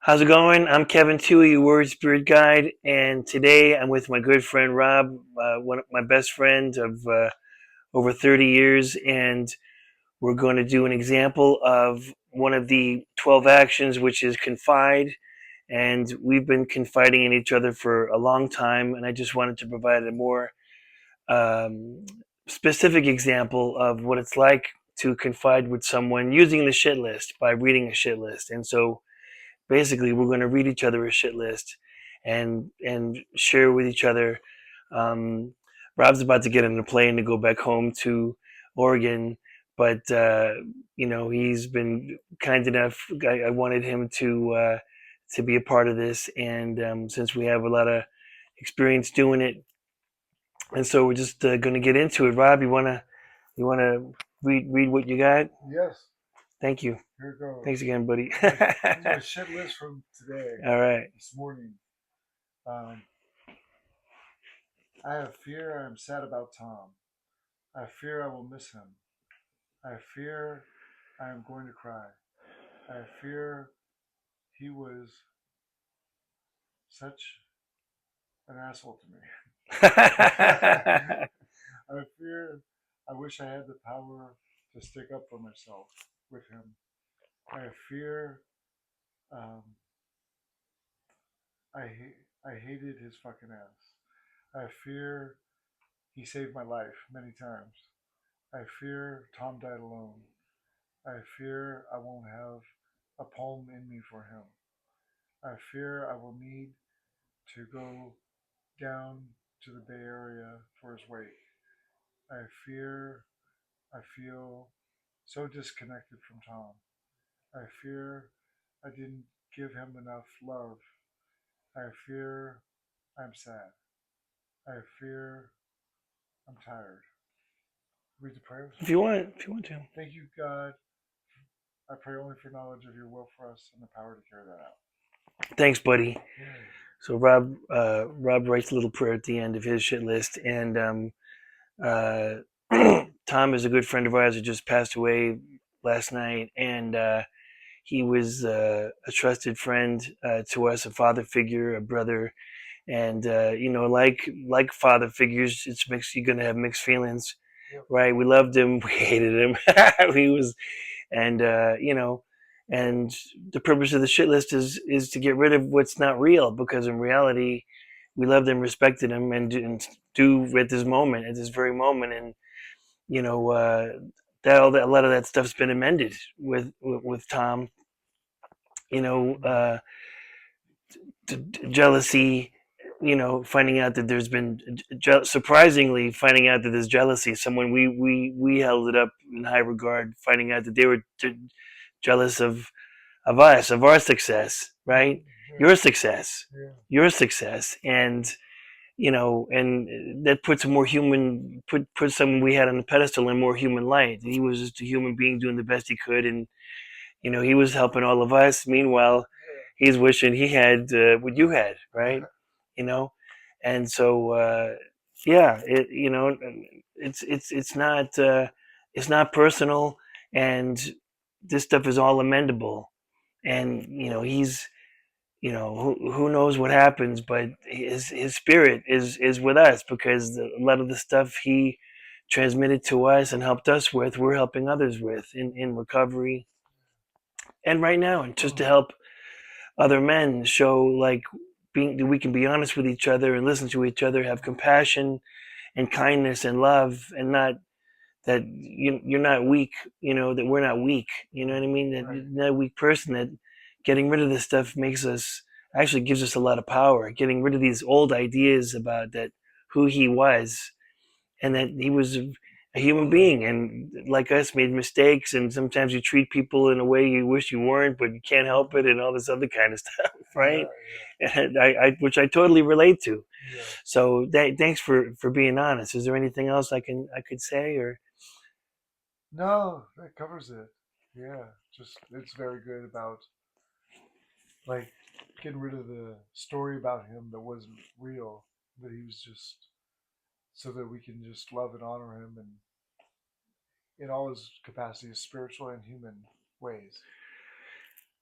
How's it going? I'm Kevin Tui, your word spirit guide, and today I'm with my good friend Rob, one of my best friends of over 30 years, and we're going to do an example of one of the 12 actions, which is confide. And we've been confiding in each other for a long time, and I just wanted to provide a more um, specific example of what it's like to confide with someone using the shit list by reading a shit list. And so basically we're going to read each other a shit list and share with each other. Um, Rob's about to get on a plane to go back home to Oregon, but he's been kind enough. I wanted him to be a part of this, and since we have a lot of experience doing it, and so we're just going to get into it. Rob, you wanna read what you got? Yes, Thank you. here it goes. Thanks again, buddy. Here's my shit list from today, All right. this morning. Um, I have fear. I am sad about Tom. I fear I will miss him. I fear I am going to cry. I fear he was such an asshole to me. I fear I wish I had the power to stick up for myself with him. I fear um, I hated his fucking ass. I fear he saved my life many times. I fear Tom died alone. I fear I won't have a poem in me for him. I fear I will need to go down to the Bay Area for his wake. I fear I feel so disconnected from Tom. I fear I didn't give him enough love. I fear I'm sad. I fear I'm tired. Read the prayers. If you want to. Thank you, God. I pray only for knowledge of your will for us and the power to carry that out. Thanks, buddy. Yay. So Rob writes a little prayer at the end of his shit list, and uh, Tom is a good friend of ours who just passed away last night, and he was a trusted friend to us, a father figure, a brother, and like father figures, it's mixed. You're gonna have mixed feelings, Yep. right? We loved him, we hated him. He was and and the purpose of the shit list is to get rid of what's not real, because in reality we loved and respected him and do at this moment, at this very moment. And you know that a lot of that stuff's been amended with Tom. you know uh Jealousy, finding out that there's been surprisingly finding out that there's jealousy. Someone we held it up in high regard, finding out that they were jealous of us, of our success, right? Yeah. Your success, Yeah. your success, and and that puts a more human, put someone we had on the pedestal in more human light. He was just a human being doing the best he could, and he was helping all of us. Meanwhile, he's wishing he had what you had, right? You know, and so yeah, it's not personal, and this stuff is all amendable. And he's who knows what happens, but his spirit is with us, because a lot of the stuff he transmitted to us and helped us with, we're helping others with in recovery and right now, and just to help other men show, like, being we can be honest with each other and listen to each other, have compassion and kindness and love, and not that you're not weak, that we're not weak, you know what I mean, that Right. you're not a weak person, that getting rid of this stuff makes us, actually gives us a lot of power, getting rid of these old ideas about that, who he was, and that he was a human being and like us, made mistakes, and sometimes you treat people in a way you wish you weren't, but you can't help it, and all this other kind of stuff, Yeah. right? And which I totally relate to. Yeah. Yeah. So thanks for being honest. Is there anything else I could say, or No, that covers it. Yeah. Just it's very good about like getting rid of the story about him that wasn't real. That he was just so that we can just love and honor him and in all his capacities, spiritual and human ways.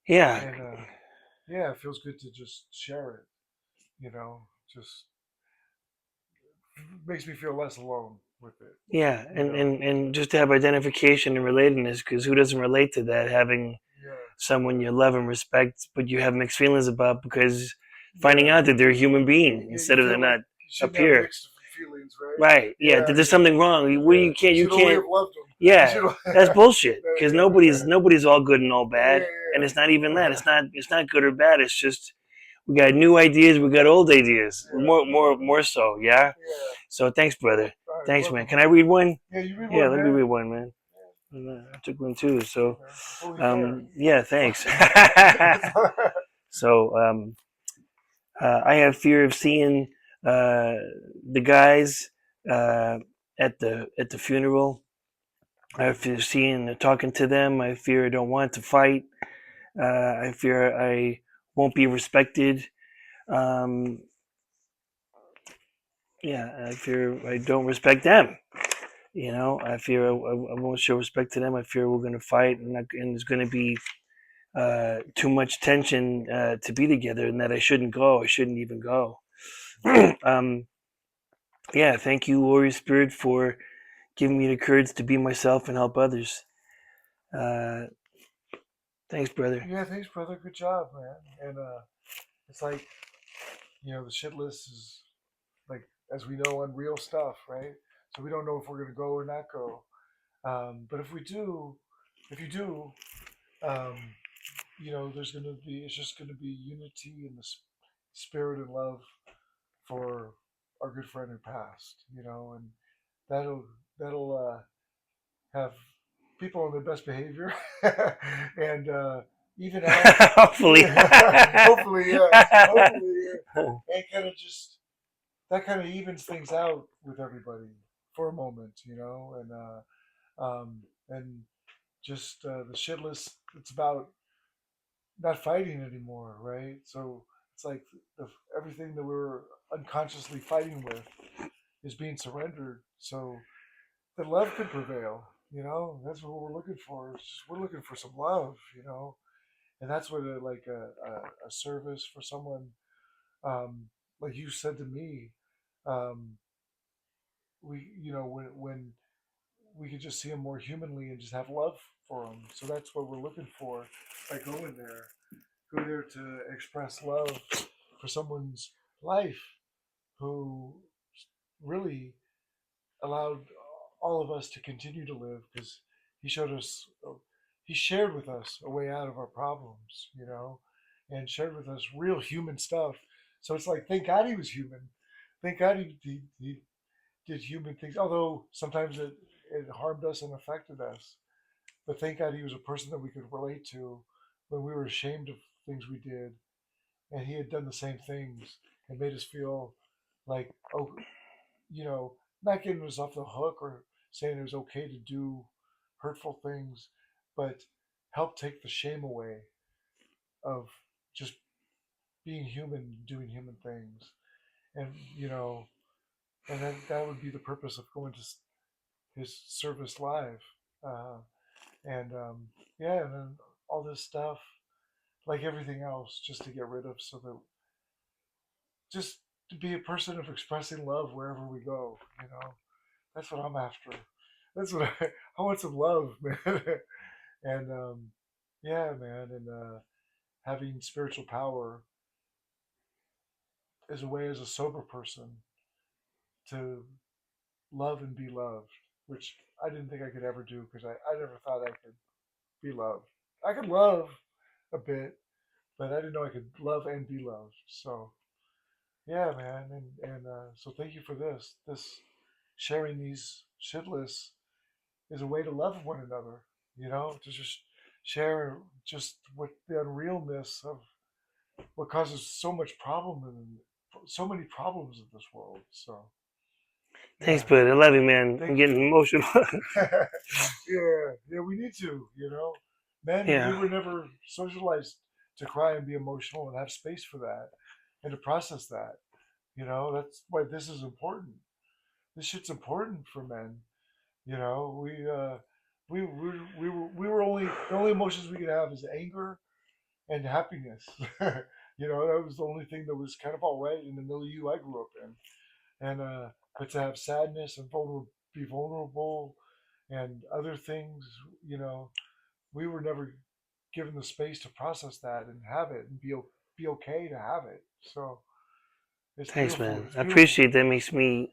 yeah, And yeah, it feels good to just share it. You know, just makes me feel less alone with it. Yeah, You know. and just to have identification and relatedness, because who doesn't relate to that? Having Yes. someone you love and respect, but you have mixed feelings about because finding Yeah. out that they're a human being Yeah. You instead of they're feel like not you up shouldn't have here. mixed feelings, right? Right? Yeah, that Yeah. there's Yeah. something wrong. What Yeah. you can't You you should only can't. have loved them. You Yeah, should. that's bullshit. Because Yeah. nobody's all good and all Yeah. bad, and it's not even that. Yeah. It's not good or bad. It's just we got new ideas, we got old ideas. Yeah. More so. Yeah. Yeah. So thanks, brother. All right. You're Thanks, man. welcome, Can I man. read one? Yeah. You read Yeah, one, let me read man. one, man. I took one too. Yeah, So, man. It's only fair. yeah, thanks. It's all right. So, I have fear of seeing the guys uh, at the funeral. I have fear of seeing talking to them. I fear I don't want to fight. I fear I won't be respected. Um, yeah, I fear I don't respect them. I fear I won't show respect to them. I fear we're going to fight, and there's going to be too much tension to be together, and that I shouldn't go. I shouldn't even go. um, yeah, thank you, Warrior Spirit, for giving me the courage to be myself and help others. Uh, thanks, brother. Yeah. Thanks, brother. Good job, man. And it's like the shit list is like, as we know, unreal stuff, right? So we don't know if we're gonna go or not go. But if we do, if you do, um, there's gonna be it's just gonna be unity in the spirit and love for our good friend who passed, and that'll that'll have people on their best behavior, and even out. Hopefully. Hopefully, yeah, hopefully, yeah, and kind of just that kind of evens things out with everybody for a moment, and just the shitless. It's about not fighting anymore, right? So it's like everything that we're unconsciously fighting with is being surrendered, so that love can prevail. That's what we're looking for. We're looking for some love, and that's what a service for someone, like you said to me, um, when we could just see them more humanly and just have love for them. So that's what we're looking for by going there. Go there to express love for someone's life who really allowed all of us to continue to live, because he showed us, he shared with us a way out of our problems, and shared with us real human stuff. So it's like, thank God he was human. Thank God he did human things, although sometimes it harmed us and affected us. But thank God he was a person that we could relate to when we were ashamed of things we did, and he had done the same things and made us feel like, oh, not getting us off the hook or saying it was okay to do hurtful things, but help take the shame away of just being human, doing human things, and and that would be the purpose of going to his service live, uh, and yeah, and then all this stuff, like everything else, just to get rid of, so that just to be a person of expressing love wherever we go. That's what I'm after. That's what I want, some love, man. And yeah, man, and having spiritual power is a way, as a sober person, to love and be loved, which I didn't think I could ever do, because I never thought I could be loved. I could love a bit, but I didn't know I could love and be loved. So yeah, man, and so thank you for this sharing these shit lists is a way to love one another, to just share just what the unrealness of what causes so much problem and so many problems in this world. So Thanks, yeah, bud. I love you, man. I'm thank getting you. emotional. Yeah, we need to, men, we Yeah. were never socialized to cry and be emotional and have space for that and to process that. That's why this is important. This shit's important for men. We we were only, the only emotions we could have is anger and happiness. That was the only thing that was kind of all right in the milieu I grew up in. And but to have sadness and be vulnerable and other things, you know, we were never given the space to process that and have it and be okay to have it. So it's Thanks, beautiful. man. It's I beautiful. appreciate that. Makes me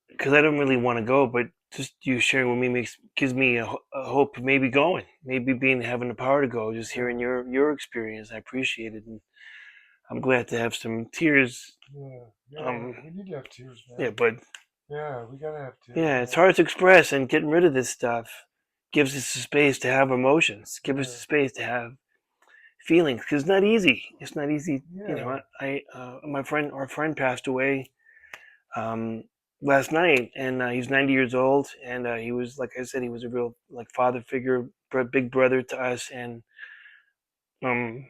because I don't really want to go, but just you sharing with me gives me a hope of maybe going, maybe being having the power to go. Just Yeah, hearing your experience, I appreciate it, and I'm glad to have some tears. yeah, yeah. Um, We need to have tears, yeah, man. but Yeah, we gotta have tears, yeah, it's man. hard to express, and getting rid of this stuff gives us the space to have emotions, gives us Yeah, the space to have feelings. Because it's not easy. It's not easy. You yeah, know, our friend passed away um, last night, and he's 90 years old, and he was, like I said, he was a real like father figure, big brother to us, and um,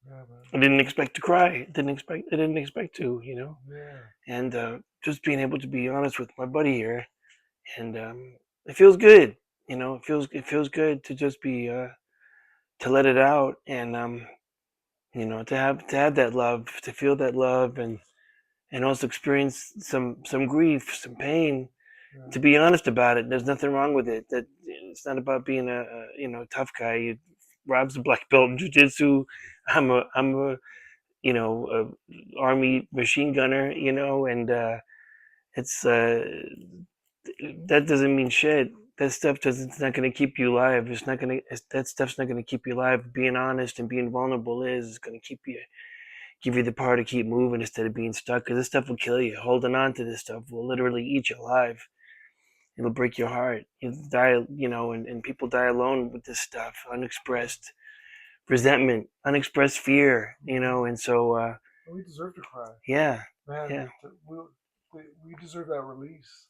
yeah, man. I didn't expect to cry. I didn't expect to, Yeah, and just being able to be honest with my buddy here, and it feels good. It feels good to just be to let it out, and to have that love, to feel that love, and also experience some grief, some pain, yeah, to be honest about it. There's nothing wrong with it. That it's not about being a tough guy. Rob's a black belt in jujitsu. I'm a army machine gunner. And it's that doesn't mean shit. That stuff doesn't. It's not going to keep you alive. It's not going to. That stuff's not going to keep you alive. Being honest and being vulnerable is going to give you the power to keep moving instead of being stuck. Because this stuff will kill you. Holding on to this stuff will literally eat you alive. It'll break your heart. You die, and people die alone with this stuff, yeah. unexpressed resentment, unexpressed fear, Hmm. and so And we deserve to cry, yeah, man. yeah, We deserve that release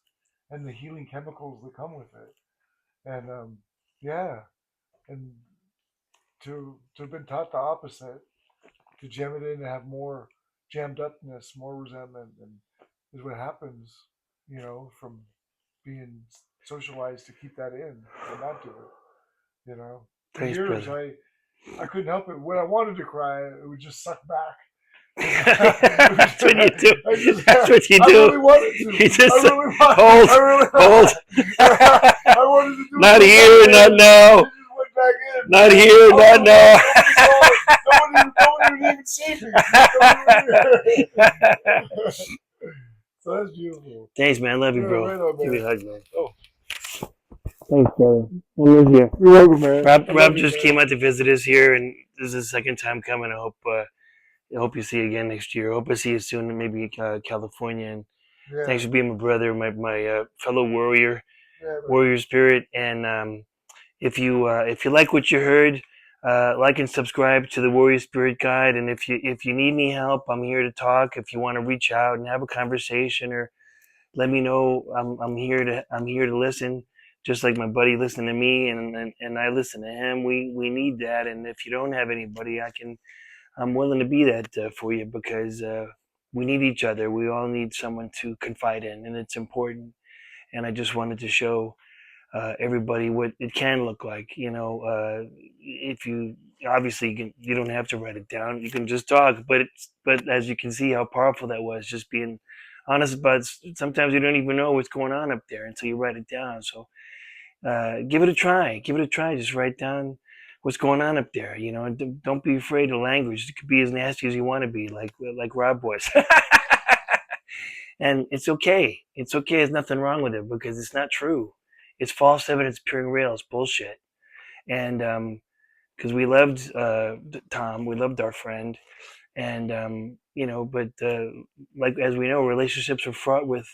and the healing chemicals that come with it. And yeah, and to have been taught the opposite, to jam it in and have more jammed upness, more resentment, and is what happens, from being socialized to keep that in and not do it. For thanks, years, brother. I couldn't help it. When I wanted to cry, it would just suck back. That's what you do. I just, That's what you I do. really wanted to. You I just really want. hold, I really. hold. I wanted to do it Not so here, bad, not man. now. It just went back in, Not man. here, I was not alone. now. Nobody saw it. Nobody would even see me. So that's beautiful. Thanks, man. Love you, Yeah, bro. right on, Give me man. a hug, man. Oh, thanks, brother. I love you. You're welcome, man. I Rob love you, just man. came out to visit us here, and this is the second time coming. I hope you see you again next year. I hope I see you soon, in maybe California. And Yeah, thanks for being my brother, my fellow yeah, man. warrior spirit. And if you like what you heard, like and subscribe to the Warrior Spirit Guide. And if you need any help, I'm here to talk. If you want to reach out and have a conversation, or let me know, I'm here to listen. Just like my buddy listened to me, and I listen to him. We need that. And if you don't have anybody, I'm willing to be that for you, because we need each other. We all need someone to confide in, and it's important. And I just wanted to show everybody what it can look like. If you obviously you don't have to write it down. You can just talk, but as you can see how powerful that was, just being honest about it. Sometimes you don't even know what's going on up there until you write it down. So give it a try. Give it a try. Just write down what's going on up there. Don't be afraid of language. It could be as nasty as you want to be, like Rob was. And it's okay. It's okay. There's nothing wrong with it, because it's not true. It's false evidence appearing real. It's bullshit. And because we loved Tom, we loved our friend, and but like, as we know, relationships are fraught with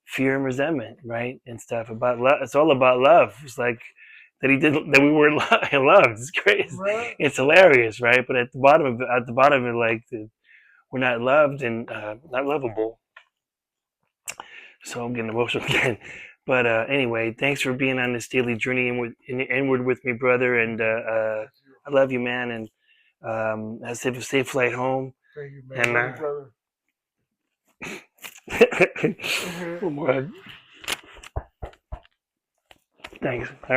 fear and resentment, right, and stuff. About love, it's all about love. It's like that we weren't loved. It's great. Right? It's hilarious, right? But at the bottom of it, like we're not loved and not lovable. So I'm getting emotional again. But anyway, thanks for being on this daily journey inward with me, brother. And I love you, man. And have a safe flight home. Thank you, man. And Love you, brother. one more hug. Thanks.